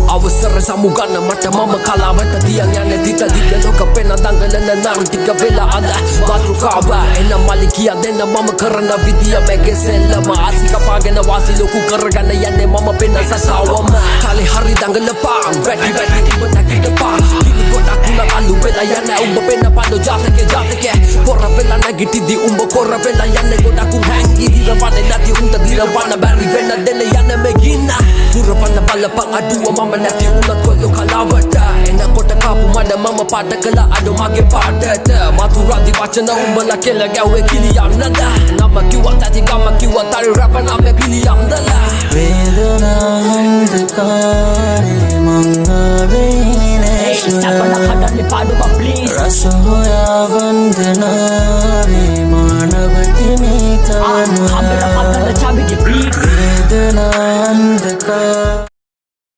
අවසර සමුගන්න මට මම කලාවට තියන් යන්නේ දිත දිග ලෝක පෙන දඟලන නම් ටික වෙලා අද මාතෘකාව එන මලි කිය දෙන්න මම කරන විදිය මගේ සෙල්ලම ආසික පාගෙන වාසි ලොකු කරගන්න යන්නේ මම පෙන සතාවම කාලේ හරි දඟලපා වැඩි ඔබ නැගිටපා කිලි ගොඩක් උන අලු වෙලා යන්නේ උඹ පෙන පඩෝ ජාතකේ කොර වෙලා නැගිටිදි උඹ කොර වෙලා යන්නේ ගොඩක් හැංගි දිරවන්නේ නැති උන්ට දිරවන්න බැරි වෙන්න දෙන්න යන්නේ මෙගින්න පුරපන්න බලපන් අඩුව මම නැති උනත් කොල්ලෝ කලාවට එනකොට කාපු මඩ මම පාට කළ අඩු මගේ පාටට මතුරාදි වචන උඹලා කෙල ගැව්වේ කිලියන්නද නම කිව්වත් ඇති ගම කිව්වත් අර රැප නම පිළියම්දල වේදනාන්දකාරේ මංගාවේ සපන කඩන්නේ පාඩුව ප්ලීස් රස හොයා වන්දනාවේ මානවති මේ තවන හම්බෙලා පතන චාබිගේ ප්ලීස් වේදනාන්දකාරේ